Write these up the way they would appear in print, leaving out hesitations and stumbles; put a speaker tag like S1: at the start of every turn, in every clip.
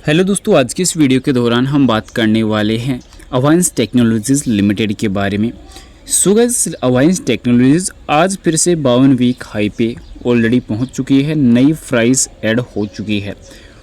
S1: Hello दोस्तों, आज की इस वीडियो के दौरान हम बात करने वाले हैं अवांस टेक्नोलॉजीज़ लिमिटेड के बारे में। सो गाइस, अवांस टेक्नोलॉजीज़ आज फिर से 52 वीक हाई पे ऑलरेडी पहुंच चुकी है, नई प्राइस ऐड हो चुकी है।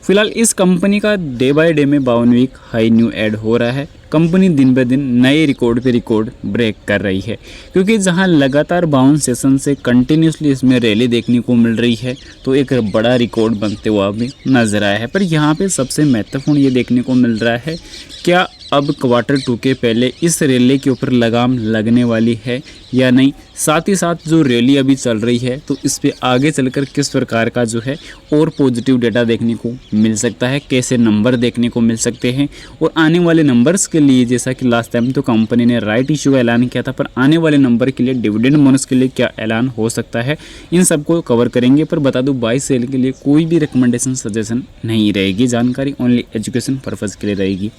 S1: फिलहाल इस कंपनी का डे बाय डे में 52 वीक हाई न्यू ऐड हो रहा है। कंपनी दिन ब दिन नए रिकॉर्ड पे रिकॉर्ड ब्रेक कर रही है, क्योंकि जहां लगातार 52 सेशन से कंटिन्यूसली इसमें रैली देखने को मिल रही है, तो एक बड़ा रिकॉर्ड बनते हुआ भी नजर आया है। पर यहाँ पे सबसे महत्वपूर्ण ये देखने को मिल रहा है, क्या अब Q2 के पहले इस रैली के ऊपर लगाम लगने वाली है या नहीं। साथ ही साथ जो रैली अभी चल रही है, तो इस पे आगे चलकर किस प्रकार का जो है और पॉजिटिव डेटा देखने को मिल सकता है, कैसे नंबर देखने को मिल सकते हैं, और आने वाले नंबर्स के लिए जैसा कि लास्ट टाइम तो कंपनी ने राइट इशू का ऐलान किया था, पर आने वाले नंबर के लिए डिविडेंड बोनस के लिए क्या ऐलान हो सकता है, इन सबको कवर करेंगे। पर बता दूं, बाई सेल के लिए कोई भी रिकमेंडेशन सजेशन नहीं रहेगी, जानकारी ओनली एजुकेशन पर्पज़ के लिए रहेगी।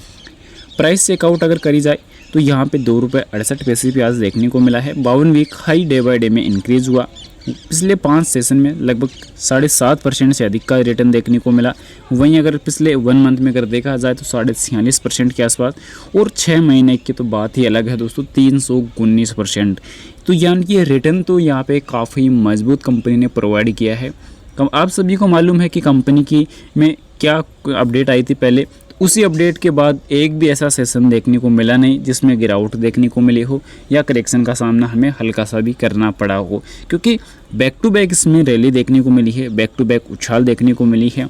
S1: प्राइस चेकआउट अगर करी जाए तो यहाँ पे ₹2.68 पे आज देखने को मिला है। 52 week high day by day में इंक्रीज हुआ। पिछले 5 सेशन में लगभग 7.5% से अधिक का रिटर्न देखने को मिला। वहीं अगर पिछले 1 मंथ में अगर देखा जाए तो 46% के आसपास, और 6 महीने की तो बात ही अलग है दोस्तों, 319%। तो यानी कि रिटर्न तो यहाँ पे काफ़ी मजबूत कंपनी ने प्रोवाइड किया है। आप सभी को मालूम है कि कंपनी की में क्या अपडेट आई थी पहले, उसी अपडेट के बाद एक भी ऐसा सेशन देखने को मिला नहीं जिसमें गिरावट देखने को मिली हो या करेक्शन का सामना हमें हल्का सा भी करना पड़ा हो, क्योंकि बैक टू बैक इसमें रैली देखने को मिली है, बैक टू बैक उछाल देखने को मिली है।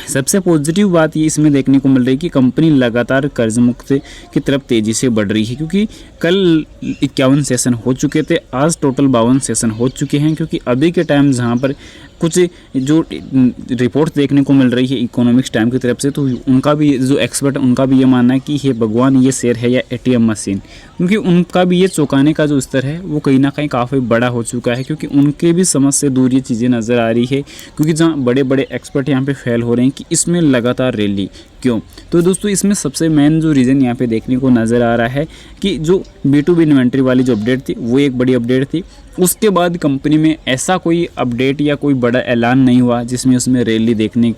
S1: सबसे पॉजिटिव बात ये इसमें देखने को मिल रही है कि कंपनी लगातार कर्ज मुक्त की तरफ तेज़ी से बढ़ रही है, क्योंकि कल 51 सेशन हो चुके थे, आज टोटल 52 सेशन हो चुके हैं। क्योंकि अभी के टाइम जहाँ पर कुछ जो रिपोर्ट देखने को मिल रही है इकोनॉमिक्स टाइम की तरफ से, तो उनका भी जो एक्सपर्ट उनका भी ये मानना है कि हे भगवान, ये शेयर है या एटीएम मशीन, क्योंकि उनका भी ये चौंकाने का जो स्तर है वो कहीं ना कहीं काफ़ी बड़ा हो चुका है, क्योंकि उनके भी समझ से दूर ये चीज़ें नज़र आ रही है। क्योंकि जहाँ बड़े बड़े एक्सपर्ट यहाँ पे फेल हो रहे हैं कि इसमें लगातार रैली क्यों। तो दोस्तों, इसमें सबसे मेन जो रीज़न यहाँ पे देखने को नज़र आ रहा है कि जो B2B इन्वेंट्री वाली जो अपडेट थी वो एक बड़ी अपडेट थी। उसके बाद कंपनी में ऐसा कोई अपडेट या कोई बड़ा ऐलान नहीं हुआ जिसमें उसमें रैली देखने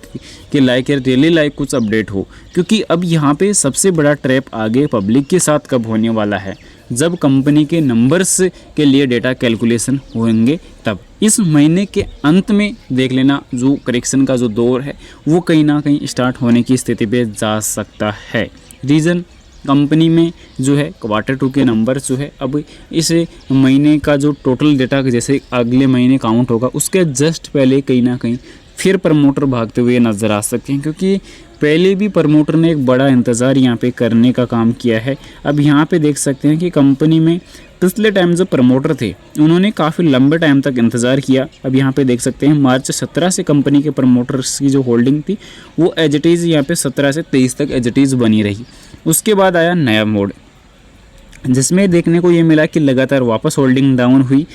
S1: के लायक या रैली लायक कुछ अपडेट हो। क्योंकि अब यहाँ पे सबसे बड़ा ट्रैप आगे पब्लिक के साथ कब होने वाला है, जब कंपनी के नंबर्स के लिए डेटा कैलकुलेशन होंगे तब। इस महीने के अंत में देख लेना, जो करेक्शन का जो दौर है वो कहीं ना कहीं स्टार्ट होने की स्थिति पे जा सकता है। रीज़न, कंपनी में जो है Q2 के नंबर जो है अब इस महीने का जो टोटल डेटा जैसे अगले महीने काउंट होगा, उसके जस्ट पहले कहीं ना कहीं फिर प्रमोटर भागते हुए नज़र आ सकते हैं, क्योंकि पहले भी प्रमोटर ने एक बड़ा इंतज़ार यहाँ पे करने का काम किया है। अब यहाँ पे देख सकते हैं कि कंपनी में पिछले टाइम जो प्रमोटर थे उन्होंने काफ़ी लंबे टाइम तक इंतज़ार किया। अब यहाँ पे देख सकते हैं मार्च 17 से कंपनी के प्रमोटर्स की जो होल्डिंग थी वो एज इट इज़ यहाँ पे 17 से 23 तक एज इट इज़ बनी रही। उसके बाद आया नया मोड, जिसमें देखने को ये मिला कि लगातार वापस होल्डिंग डाउन हुई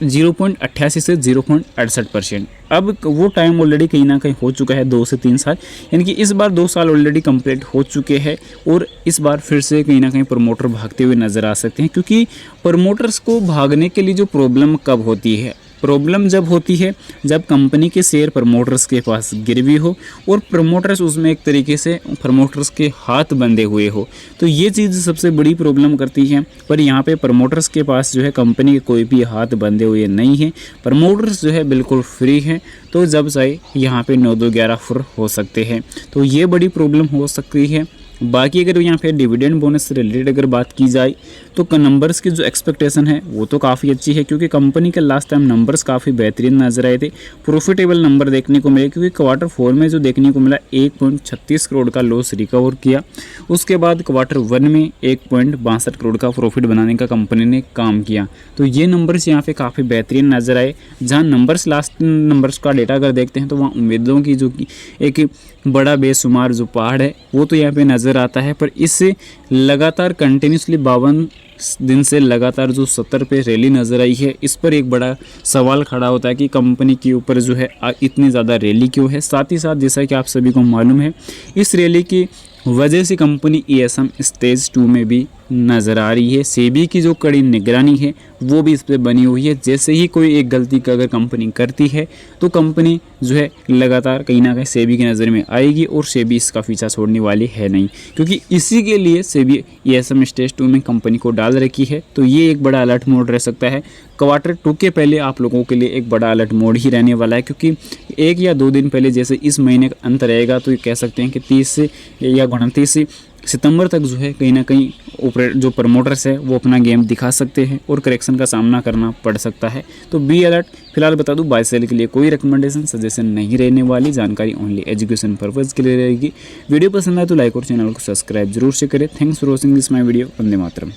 S1: 0.88 से 0.68%। अब वो टाइम ऑलरेडी कहीं ना कहीं हो चुका है 2 से 3 साल, यानी कि इस बार 2 साल ऑलरेडी कंप्लीट हो चुके हैं, और इस बार फिर से कहीं ना कहीं प्रमोटर भागते हुए नज़र आ सकते हैं। क्योंकि प्रमोटर्स को भागने के लिए जो प्रॉब्लम कब होती है, प्रॉब्लम जब होती है जब कंपनी के शेयर प्रमोटर्स के पास गिरवी हो और प्रमोटर्स उसमें एक तरीके से प्रमोटर्स के हाथ बंधे हुए हो, तो ये चीज़ सबसे बड़ी प्रॉब्लम करती है। पर यहाँ पे प्रमोटर्स के पास जो है कंपनी के कोई भी हाथ बंधे हुए नहीं है, प्रमोटर्स जो है बिल्कुल फ्री हैं, तो जब चाहे यहाँ पे 9-2-11 फुर हो सकते हैं, तो ये बड़ी प्रॉब्लम हो सकती है। बाकी अगर यहाँ पे डिविडेंड बोनस से रिलेटेड अगर बात की जाए तो नंबर्स की जो एक्सपेक्टेशन है वो तो काफ़ी अच्छी है, क्योंकि कंपनी के लास्ट टाइम नंबर्स काफ़ी बेहतरीन नजर आए थे, प्रॉफिटेबल नंबर देखने को मिले। क्योंकि Q4 में जो देखने को मिला 1.36 करोड़ का लॉस रिकवर किया, उसके बाद Q1 में 1.62 करोड़ का प्रॉफिट बनाने का कंपनी ने काम किया। तो ये नंबर्स यहाँ पे काफ़ी बेहतरीन नजर आए। जहाँ नंबर्स लास्ट नंबर्स का डेटा अगर देखते हैं तो वहाँ उम्मीदों की जो एक बड़ा बेशुमार जो पहाड़ है वो तो यहाँ पे नज़र आता है। पर इससे लगातार कंटिन्यूसली 52 दिन से लगातार जो 70 पे रैली नज़र आई है, इस पर एक बड़ा सवाल खड़ा होता है कि कंपनी के ऊपर जो है इतनी ज़्यादा रैली क्यों है। साथ ही साथ जैसा कि आप सभी को मालूम है, इस रैली की वजह से कंपनी ESM स्टेज 2 में भी नज़र आ रही है। सेबी की जो कड़ी निगरानी है वो भी इस पर बनी हुई है। जैसे ही कोई एक गलती का अगर कंपनी करती है तो कंपनी जो है लगातार कहीं ना कहीं सेबी की नज़र में आएगी और सेबी इसका पीछा छोड़ने वाली है नहीं, क्योंकि इसी के लिए सेबी ESM स्टेज 2 में कंपनी को डाल रखी है। तो ये एक बड़ा अलर्ट मोड रह सकता है। क्वार्टर 2 के पहले आप लोगों के लिए एक बड़ा अलर्ट मोड ही रहने वाला है, क्योंकि 1 या 2 दिन पहले जैसे इस महीने का अंत रहेगा तो ये कह सकते हैं कि 30 से या 29 सितंबर तक जो है कहीं ना कहीं जो प्रमोटर्स है वो अपना गेम दिखा सकते हैं और करेक्शन का सामना करना पड़ सकता है। तो बी अलर्ट। फिलहाल बता दूं, बाय सेल के लिए कोई रिकमेंडेशन सजेशन नहीं रहने वाली, जानकारी ओनली एजुकेशन पर्पज़ के लिए रहेगी। वीडियो पसंद आए तो लाइक और चैनल को सब्सक्राइब जरूर से करें। Thanks for watching this my video. Vande Mataram.